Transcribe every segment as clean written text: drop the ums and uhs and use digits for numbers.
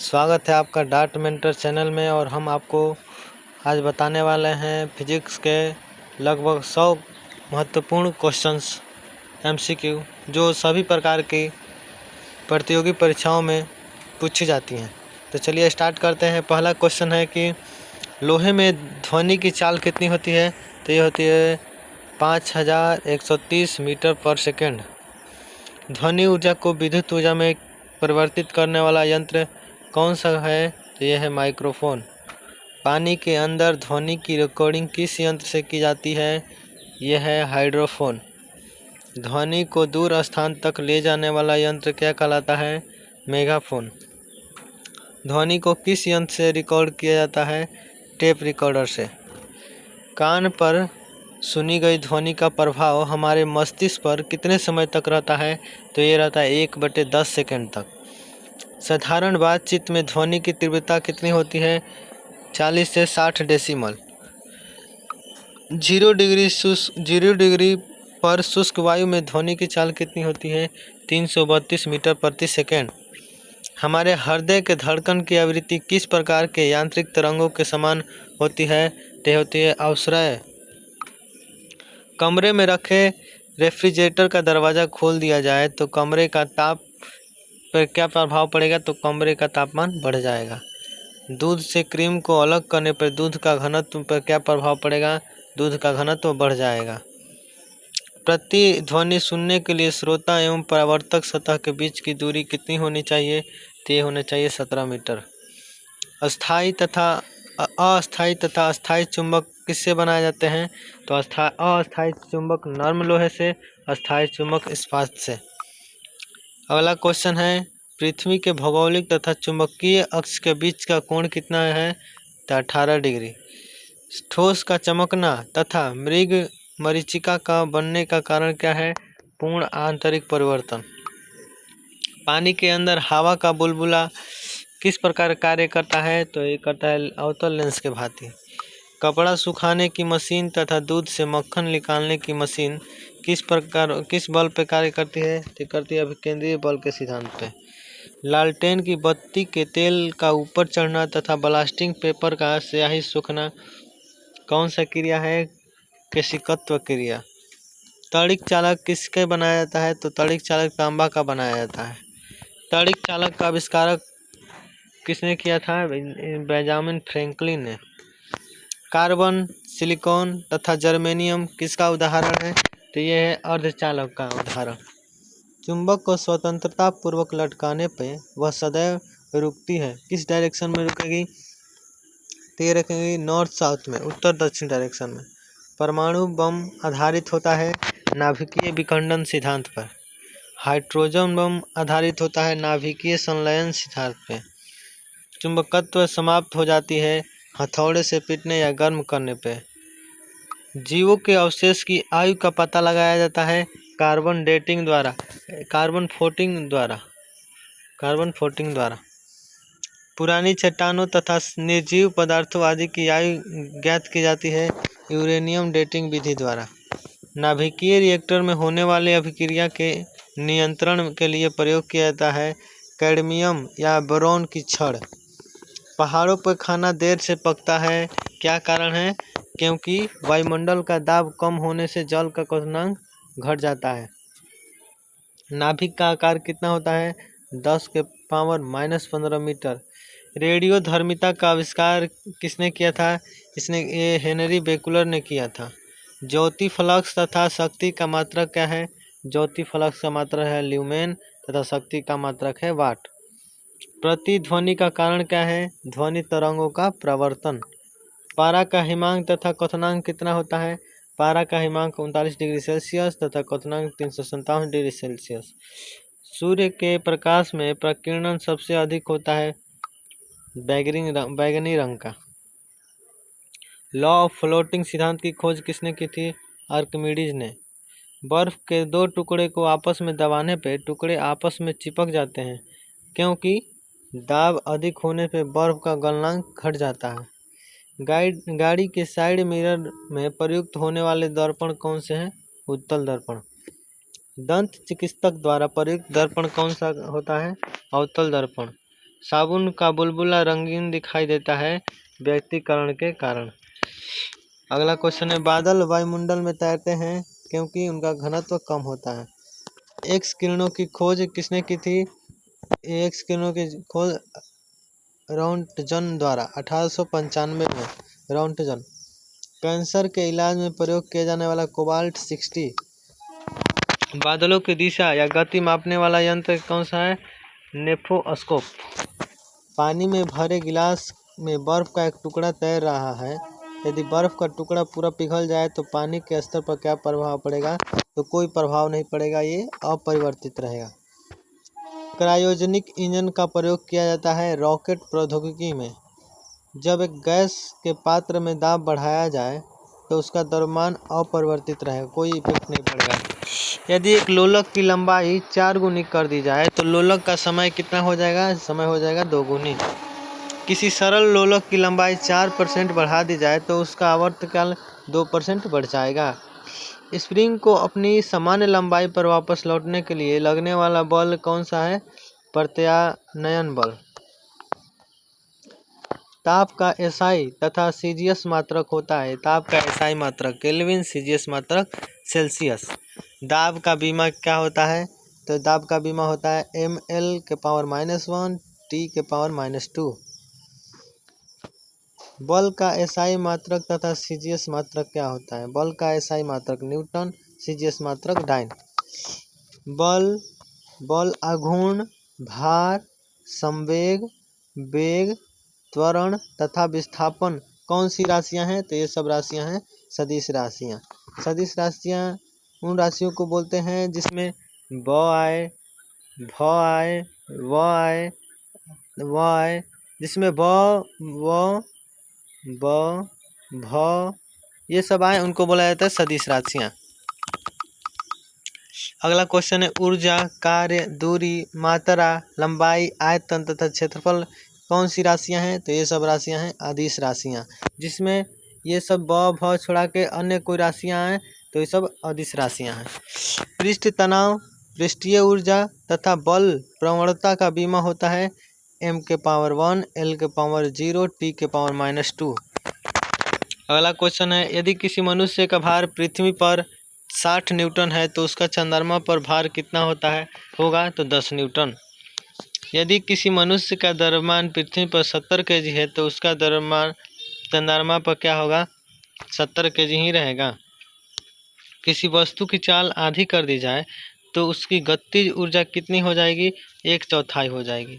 स्वागत है आपका डार्ट मेंटर चैनल में। और हम आपको आज बताने वाले हैं फिजिक्स के लगभग 100 महत्वपूर्ण क्वेश्चंस एमसीक्यू जो सभी प्रकार की प्रतियोगी परीक्षाओं में पूछी जाती हैं। तो चलिए स्टार्ट करते हैं। पहला क्वेश्चन है कि लोहे में ध्वनि की चाल कितनी होती है? तो ये होती है 5130 मीटर पर सेकेंड। ध्वनि ऊर्जा को विद्युत ऊर्जा में परिवर्तित करने वाला यंत्र कौन सा है? तो यह है माइक्रोफोन। पानी के अंदर ध्वनि की रिकॉर्डिंग किस यंत्र से की जाती है? यह है हाइड्रोफोन। ध्वनि को दूर स्थान तक ले जाने वाला यंत्र क्या कहलाता है? मेगाफोन। ध्वनि को किस यंत्र से रिकॉर्ड किया जाता है? टेप रिकॉर्डर से। कान पर सुनी गई ध्वनि का प्रभाव हमारे मस्तिष्क पर कितने समय तक रहता है? तो ये रहता है 1/10 सेकंड तक। साधारण बातचीत में ध्वनि की तीव्रता कितनी होती है? 40 से 60 डेसिमल। 0 डिग्री पर शुष्क वायु में ध्वनि की चाल कितनी होती है? 332 मीटर प्रति सेकेंड। हमारे हृदय के धड़कन की आवृत्ति किस प्रकार के यांत्रिक तरंगों के समान होती है? ते होती है अवश्रय। कमरे में रखे रेफ्रिजरेटर का दरवाज़ा खोल दिया जाए तो कमरे का ताप पर क्या प्रभाव पड़ेगा? तो कमरे का तापमान बढ़ जाएगा। दूध से क्रीम को अलग करने पर दूध का घनत्व पर क्या प्रभाव पड़ेगा? दूध का घनत्व बढ़ जाएगा। प्रतिध्वनि सुनने के लिए श्रोता एवं परावर्तक सतह के बीच की दूरी कितनी होनी चाहिए? तो ये होना चाहिए 17 मीटर। अस्थायी तथा अस्थायी चुंबक किससे बनाए जाते हैं? तो अस्थायी चुंबक नर्म लोहे से, अस्थायी चुंबक इस्पात से। अगला क्वेश्चन है पृथ्वी के भौगोलिक तथा चुंबकीय अक्ष के बीच का कोण कितना है? तो 18 डिग्री। ठोस का चमकना तथा मृग मरीचिका का बनने का कारण क्या है? पूर्ण आंतरिक परिवर्तन। पानी के अंदर हवा का बुलबुला किस प्रकार कार्य करता है? तो ये करता है अवतल लेंस के भांति। कपड़ा सुखाने की मशीन तथा दूध से मक्खन निकालने की मशीन किस बल पे कार्य करती है? तो करती है अभिकेंद्रीय बल के सिद्धांत पे। लालटेन की बत्ती के तेल का ऊपर चढ़ना तथा ब्लास्टिंग पेपर का स्याही सूखना कौन सा क्रिया है? केशिकत्व क्रिया। तड़िक चालक किसके बनाया जाता है? तो तड़िक चालक तांबा का बनाया जाता है। तड़िक चालक का आविष्कारक किसने किया था? बेंजामिन फ्रैंकलिन ने। कार्बन, सिलिकॉन तथा जर्मेनियम किसका उदाहरण है? तो ये है अर्धचालक का उदाहरण। चुंबक को स्वतंत्रता पूर्वक लटकाने पे वह सदैव रुकती है। किस डायरेक्शन में रुकेगी? तो ये रखेंगे नॉर्थ साउथ में, उत्तर दक्षिण डायरेक्शन में। परमाणु बम आधारित होता है नाभिकीय विखंडन सिद्धांत पर। हाइड्रोजन बम आधारित होता है नाभिकीय संलयन सिद्धांत पे। चुंबकत्व समाप्त हो जाती है हथौड़े से पीटने या गर्म करने पे। जीवों के अवशेष की आयु का पता लगाया जाता है कार्बन फोर्टिंग द्वारा। पुरानी चट्टानों तथा निर्जीव पदार्थों आदि की आयु ज्ञात की जाती है यूरेनियम डेटिंग विधि द्वारा। नाभिकीय रिएक्टर में होने वाले अभिक्रिया के नियंत्रण के लिए प्रयोग किया जाता है कैडमियम या बोरॉन की छड़। पहाड़ों पर खाना देर से पकता है, क्या कारण है? क्योंकि वायुमंडल का दाब कम होने से जल का क्वथनांक घट जाता है। नाभिक का आकार कितना होता है? 10⁻⁻15 मीटर। रेडियोधर्मिता का आविष्कार किसने किया था? ये हेनरी बेकुलर ने किया था। ज्योति फ्लक्स तथा शक्ति का मात्रक क्या है? ज्योति फ्लक्स का मात्रक है ल्यूमेन तथा शक्ति का मात्रक है वाट। प्रतिध्वनि का कारण क्या है? ध्वनि तरंगों का प्रवर्तन। पारा का हिमांक तथा क्वथनांक कितना होता है? पारा का हिमांक 39 डिग्री सेल्सियस तथा क्वथनांक 357 डिग्री सेल्सियस। सूर्य के प्रकाश में प्रकीर्णन सबसे अधिक होता है बैगनी रंग का। लॉ ऑफ फ्लोटिंग सिद्धांत की खोज किसने की थी? आर्किमिडीज ने। बर्फ के दो टुकड़े को आपस में दबाने पे टुकड़े आपस में चिपक जाते हैं क्योंकि दाब अधिक होने पे बर्फ का गलनांक घट जाता है। गाड़ी के साइड मिरर में प्रयुक्त होने वाले दर्पण कौन से हैं? उत्तल दर्पण। दंत चिकित्सक द्वारा प्रयुक्त दर्पण कौन सा होता है? अवतल दर्पण। साबुन का बुलबुला रंगीन दिखाई देता है व्यक्तीकरण के कारण। अगला क्वेश्चन है, बादल वायुमंडल में तैरते हैं क्योंकि उनका घनत्व कम होता है। एक्स किरणों की खोज किसने की थी? एक्स किरणों की खोज रोंटगन द्वारा 1895 में। रोंटगन। कैंसर के इलाज में प्रयोग किया जाने वाला कोबाल्ट 60। बादलों की दिशा या गति मापने वाला यंत्र कौन सा है? नेफोस्कोप। पानी में भरे गिलास में बर्फ का एक टुकड़ा तैर रहा है। यदि बर्फ का टुकड़ा पूरा पिघल जाए तो पानी के स्तर पर क्या प्रभाव पड़ेगा? तो कोई प्रभाव नहीं पड़ेगा, ये अपरिवर्तित रहेगा। क्रायोजेनिक इंजन का प्रयोग किया जाता है रॉकेट प्रौद्योगिकी में। जब एक गैस के पात्र में दाब बढ़ाया जाए तो उसका द्रव्यमान अपरिवर्तित रहेगा, कोई इफेक्ट नहीं पड़ेगा। यदि एक लोलक की लंबाई 4 गुनी कर दी जाए तो लोलक का समय कितना हो जाएगा? समय हो जाएगा 2 गुनी। किसी सरल लोलक की लंबाई 4% बढ़ा दी जाए तो उसका आवर्तकाल 2% बढ़ जाएगा। स्प्रिंग को अपनी सामान्य लंबाई पर वापस लौटने के लिए लगने वाला बल कौन सा है? प्रत्यानयन बल। ताप का एसआई तथा सीजीएस मात्रक होता है। ताप का एसआई मात्रक केल्विन, सीजीएस मात्रक सेल्सियस। दाब का बीमा क्या होता है? तो दाब का बीमा होता है ml⁻⁻1 T⁻²। बल का एसआई मात्रक तथा सीजीएस मात्रक क्या होता है? बल का एसआई मात्रक न्यूटन, सीजीएस मात्रक डाइन। बल आघूर्ण, भार, संवेग, वेग, त्वरण तथा विस्थापन कौन सी राशियां हैं? तो ये सब राशियां हैं सदिश राशियां। सदिश राशियां उन राशियों को बोलते हैं जिसमें ब आए, भ आए, व आए, व आए, जिसमें व, भ ये सब आए, उनको बोला जाता है सदिश राशियां। अगला क्वेश्चन है, ऊर्जा, कार्य, दूरी, मात्रा, लंबाई, आयतन तथा क्षेत्रफल कौन सी राशियां हैं? तो ये सब राशियां हैं अदिश राशियां। जिसमें ये सब ब भ छोड़ा के अन्य कोई राशियां हैं तो ये सब अदिश राशियां हैं। पृष्ठ तनाव, पृष्ठीय ऊर्जा तथा बल प्रवणता का बीमा होता है m⁻1 l⁻0 T⁻²। अगला क्वेश्चन है, यदि किसी मनुष्य का भार पृथ्वी पर 60 न्यूटन है तो उसका चंद्रमा पर भार कितना होगा? तो 10 न्यूटन। यदि किसी मनुष्य का द्रव्यमान पृथ्वी पर 70 kg है तो उसका द्रव्यमान चंद्रमा पर क्या होगा? 70 kg ही रहेगा। किसी वस्तु की चाल आधी कर दी जाए तो उसकी गतिज ऊर्जा कितनी हो जाएगी? 1/4 हो जाएगी।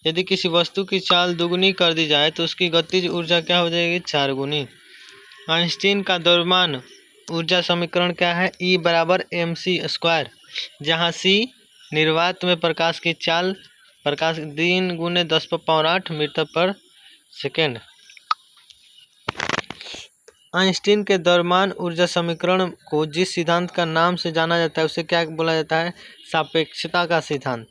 यदि किसी वस्तु की चाल दुगुनी कर दी जाए तो उसकी गतिज ऊर्जा क्या हो जाएगी? 4 गुनी। आइंस्टीन का द्रव्यमान ऊर्जा समीकरण क्या है? E = mc², जहाँ C निर्वात में प्रकाश की चाल, प्रकाश 3 × 10⁸ मीटर पर सेकेंड। आइंस्टीन के द्रव्यमान ऊर्जा समीकरण को जिस सिद्धांत का नाम से जाना जाता है उसे क्या बोला जाता है? सापेक्षता का सिद्धांत।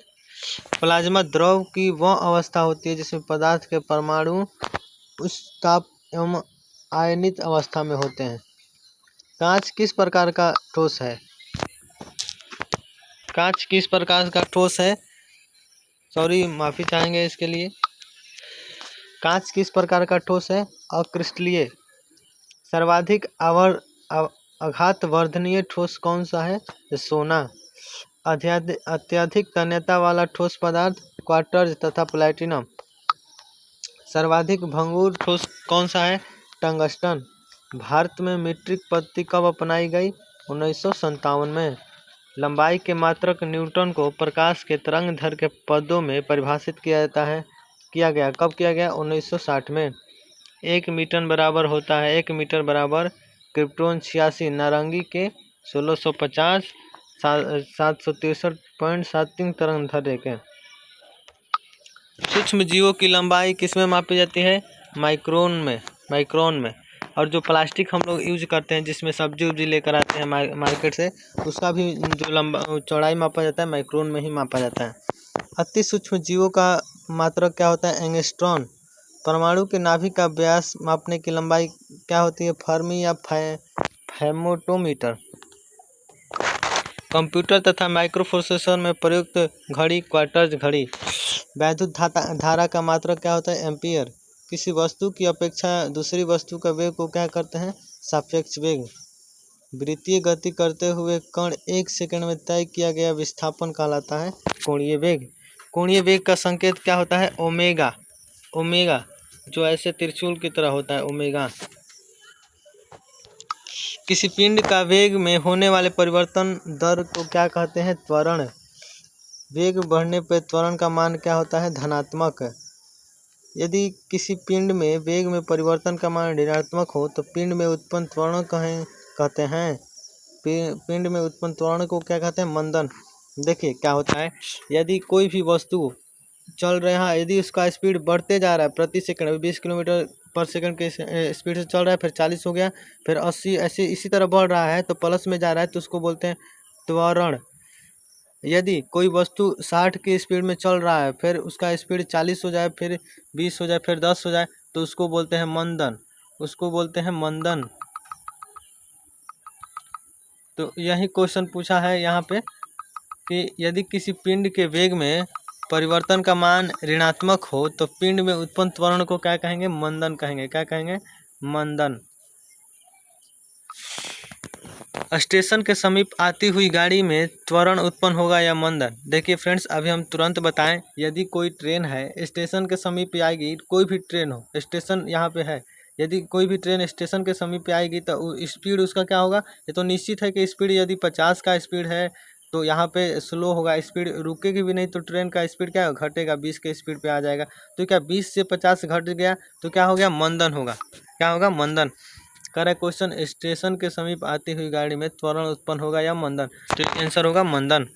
प्लाज्मा द्रव की वह अवस्था होती है जिसमें पदार्थ के परमाणु उच्च ताप एवं आयनित अवस्था में होते हैं। कांच किस प्रकार का ठोस है? कांच किस प्रकार का ठोस है? माफी चाहेंगे इसके लिए। कांच किस प्रकार का ठोस है? अक्रिस्टलीय। सर्वाधिक आघात वर्धनीय ठोस कौन सा है? सोना। अत्यधिक तन्यता वाला ठोस पदार्थ क्वार्ट्ज तथा प्लैटिनम। सर्वाधिक भंगुर ठोस कौन सा है? टंगस्टन। भारत में मीट्रिक पद्धति कब अपनाई गई? 1957 में। लंबाई के मात्रक न्यूटन को प्रकाश के तरंगदैर्घ्य के पदों में परिभाषित किया गया। कब किया गया? 1960 में। 1 मीटर बराबर होता है 1 मीटर बराबर क्रिप्टोन 86 नारंगी के 1650 763.73 तरंगदैर्घ्य के। सूक्ष्म जीवों की लंबाई किस में मापी जाती है? माइक्रोन में। और जो प्लास्टिक हम लोग यूज करते हैं जिसमें सब्जी उब्जी लेकर आते हैं मार्केट से, उसका भी जो चौड़ाई मापा जाता है माइक्रोन में ही मापा जाता है। अति सूक्ष्म जीवों का मात्रक क्या होता है? एंगस्ट्रॉन। परमाणु के नाभिक का व्यास मापने की लंबाई क्या होती है? फर्मी या फेमोटोमीटर। कंप्यूटर तथा माइक्रोप्रोसेसर में प्रयुक्त घड़ी क्वार्ट्ज घड़ी। वैद्युत धारा का मात्रक क्या होता है? एम्पियर। किसी वस्तु की अपेक्षा दूसरी वस्तु का वेग को क्या करते हैं? सापेक्ष वेग। वृत्तीय गति करते हुए कण 1 सेकंड में तय किया गया विस्थापन कहलाता है कोणीय वेग। कोणीय वेग का संकेत क्या होता है? ओमेगा। ओमेगा जो ऐसे त्रिशूल की तरह होता है, ओमेगा। किसी पिंड का वेग में होने वाले परिवर्तन दर को क्या कहते हैं? त्वरण। वेग बढ़ने पर त्वरण का मान क्या होता है? धनात्मक। यदि किसी पिंड में वेग में परिवर्तन का मान ऋणात्मक हो तो पिंड में उत्पन्न त्वरण कहते हैं। पिंड में उत्पन्न त्वरण को क्या कहते हैं? मंदन। देखिए क्या होता है, यदि कोई भी वस्तु चल रहा है, यदि उसका स्पीड बढ़ते जा रहा है प्रति सेकंड, 20 किलोमीटर पर सेकंड के स्पीड से चल रहा है, फिर 40 हो गया, फिर 80, ऐसे इसी तरह बढ़ रहा है तो प्लस में जा रहा है तो उसको बोलते हैं त्वरण। यदि कोई वस्तु 60 की स्पीड में चल रहा है, फिर उसका स्पीड 40 हो जाए, फिर 20 हो जाए, फिर 10 हो जाए तो उसको बोलते हैं मंदन। उसको बोलते हैं मंदन। तो यही क्वेश्चन पूछा है यहाँ पे कि यदि किसी पिंड के वेग में परिवर्तन का मान ऋणात्मक हो तो पिंड में उत्पन्न त्वरण को क्या कहेंगे? मंदन कहेंगे। क्या कहेंगे? मंदन। स्टेशन के समीप आती हुई गाड़ी में त्वरण उत्पन्न होगा या मंदन? देखिए फ्रेंड्स, अभी हम तुरंत बताएं। यदि कोई ट्रेन है, स्टेशन के समीप आएगी, कोई भी ट्रेन हो, स्टेशन यहाँ पे है, यदि कोई भी ट्रेन स्टेशन के समीप आएगी तो स्पीड उसका क्या होगा? ये तो निश्चित है कि स्पीड यदि 50 का स्पीड है तो यहाँ पे स्लो होगा, स्पीड रुकेगी भी नहीं, तो ट्रेन का स्पीड क्या घटेगा? 20 के स्पीड पे आ जाएगा। तो क्या 20 से 50 घट गया तो क्या हो गया? मंदन होगा। क्या होगा? मंदन। कह रहा है क्वेश्चन, स्टेशन के समीप आती हुई गाड़ी में त्वरण उत्पन्न होगा या मंदन? तो आंसर होगा मंदन।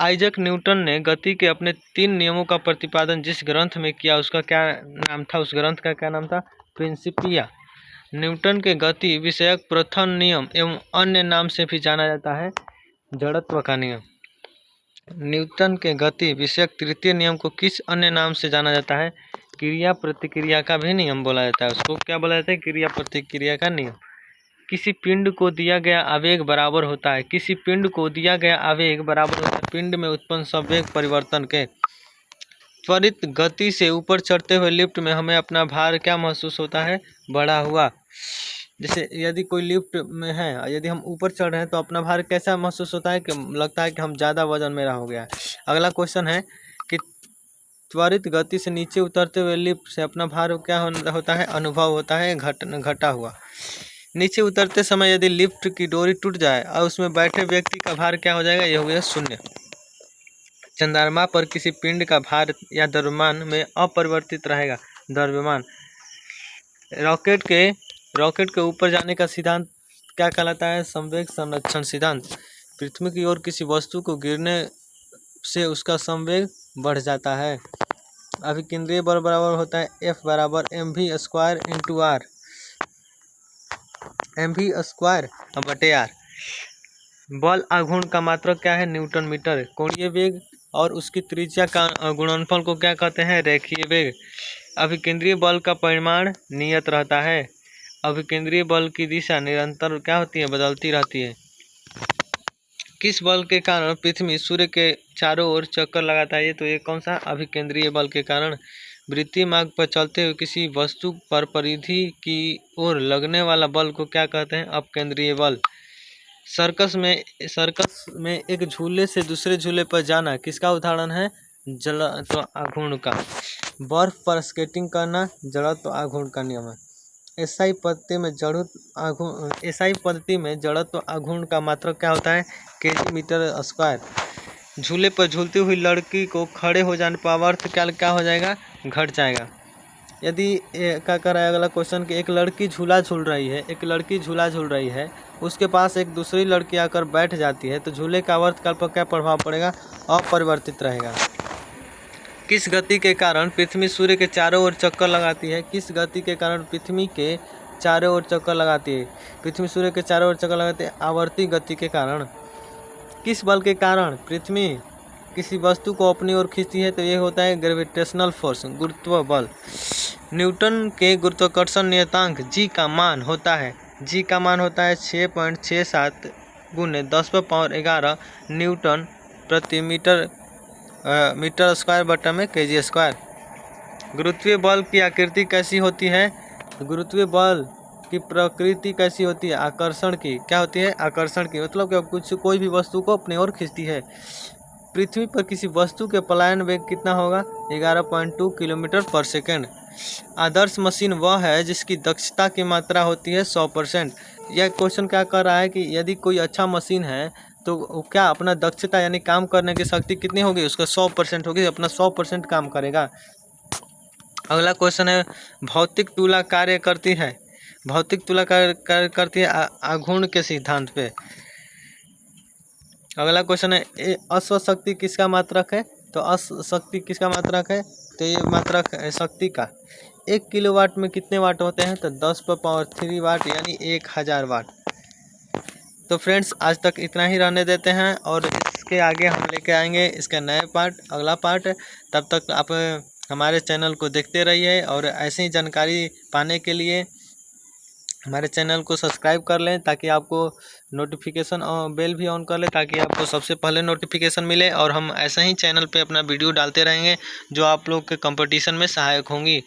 आइजैक न्यूटन ने गति के अपने 3 नियमों का प्रतिपादन जिस ग्रंथ में किया उसका क्या नाम था? उस ग्रंथ का क्या नाम था? प्रिंसिपिया। न्यूटन के गति विषयक प्रथम नियम एवं अन्य नाम से भी जाना जाता है जड़त्व का नियम। न्यूटन के गति विषयक तृतीय नियम को किस अन्य नाम से जाना जाता है? क्रिया प्रतिक्रिया का भी नियम बोला जाता है। उसको क्या बोला जाता है? क्रिया प्रतिक्रिया का नियम। किसी पिंड को दिया गया आवेग बराबर होता है। किसी पिंड को दिया गया आवेग बराबर होता है पिंड में उत्पन्न संवेग परिवर्तन के। त्वरित गति से ऊपर चढ़ते हुए लिफ्ट में हमें अपना भार क्या महसूस होता है? बढ़ा हुआ। जैसे यदि कोई लिफ्ट में है, यदि हम ऊपर चढ़ रहे हैं तो अपना भार कैसा महसूस होता है? कि लगता है कि हम ज़्यादा वजन मेरा हो गया है। अगला क्वेश्चन है कि त्वरित गति से नीचे उतरते हुए लिफ्ट से अपना भार क्या होता है? अनुभव होता है घटा हुआ। नीचे उतरते समय यदि लिफ्ट की डोरी टूट जाए और उसमें बैठे व्यक्ति का भार क्या हो जाएगा? यह हो गया 0। चंद्रमा पर किसी पिंड का भार या द्रव्यमान में अपरिवर्तित रहेगा। द्रव्यमान। रॉकेट के ऊपर जाने का सिद्धांत क्या कहलाता है? संवेग संरक्षण सिद्धांत। पृथ्वी की ओर किसी वस्तु को गिरने से उसका संवेग बढ़ जाता है। अभिकेंद्रीय बल बराबर होता है F बराबर mv² × r। mv²/r। बल आघूर्ण का मात्रक क्या है? Newton metre. कोणीय वेग और उसकी त्रिज्या का गुणनफल को क्या कहते हैं? रेखीय वेग। अभिकेंद्रीय बल का परिमाण नियत रहता है। अभिकेंद्रीय बल की दिशा निरंतर क्या होती है? बदलती रहती है। किस बल के कारण पृथ्वी सूर्य के चारों ओर चक्कर लगाता है? तो ये कौन सा? अभिकेंद्रीय बल के कारण। वृत्तीय मार्ग पर चलते हुए किसी वस्तु पर परिधि की ओर लगने वाला बल को क्या कहते हैं? अपकेंद्रीय बल। सर्कस में एक झूले से दूसरे झूले पर जाना किसका उदाहरण है? जड़त्व आघूर्ण का। बर्फ पर स्केटिंग करना जड़त्व आघूर्ण का नियम है। एसआई पद्धति में जड़त्व आघूर्ण का मात्रक क्या होता है? kg/m²। झूले पर झूलती हुई लड़की को खड़े हो जाने पर अर्थ क्या हो जाएगा? घट जाएगा। यदि क्या कर रहा है अगला क्वेश्चन कि एक लड़की झूला झूल रही है, उसके पास एक दूसरी लड़की आकर बैठ जाती है तो झूले का आवर्तकाल पर क्या प्रभाव पड़ेगा? अपरिवर्तित रहेगा। किस गति के कारण पृथ्वी सूर्य के चारों ओर चक्कर लगाती है? किस गति के कारण पृथ्वी के चारों ओर चक्कर लगाती है? पृथ्वी सूर्य के चारों ओर चक्कर लगाती है आवर्ती गति के कारण। किस बल के कारण पृथ्वी किसी वस्तु को अपनी ओर खींचती है? तो ये होता है ग्रेविटेशनल फोर्स, गुरुत्व बल। न्यूटन के गुरुत्वाकर्षण नियतांक G का मान होता है 6.67 गुने 10⁻11 न्यूटन प्रति मीटर स्क्वायर बटा में kg स्क्वायर। गुरुत्वीय बल की आकृति कैसी होती है? गुरुत्वीय बल की प्रकृति कैसी होती है? आकर्षण की। क्या होती है? आकर्षण की। मतलब कि कोई भी वस्तु को अपनी ओर खींचती है। पृथ्वी पर किसी वस्तु के पलायन वेग कितना होगा? 11.2 किलोमीटर पर सेकेंड। आदर्श मशीन वह है जिसकी दक्षता की मात्रा होती है 100%। यह क्वेश्चन क्या कर रहा है कि यदि कोई अच्छा मशीन है तो क्या अपना दक्षता यानी काम करने की शक्ति कितनी होगी? उसका 100% होगी, अपना 100% काम करेगा। अगला क्वेश्चन है, भौतिक तुला कार्य करती है। भौतिक तुला कार्य करती है आघूर्ण के सिद्धांत पे। अगला क्वेश्चन है, अश्व शक्ति किसका मात्रक है? तो अश्व शक्ति किसका मात्रक है? तो ये मात्रक है शक्ति का। 1 किलोवाट में कितने वाट होते हैं? तो 10⁻³ वाट यानी 1000 वाट। तो फ्रेंड्स आज तक इतना ही रहने देते हैं और इसके आगे हम लेके आएंगे इसका नया पार्ट, अगला पार्ट। तब तक आप हमारे चैनल को देखते रहिए और ऐसी ही जानकारी पाने के लिए हमारे चैनल को सब्सक्राइब कर लें ताकि आपको नोटिफिकेशन बेल भी ऑन कर लें ताकि आपको सबसे पहले नोटिफिकेशन मिले। और हम ऐसे ही चैनल पे अपना वीडियो डालते रहेंगे जो आप लोग के कंपटीशन में सहायक होंगी।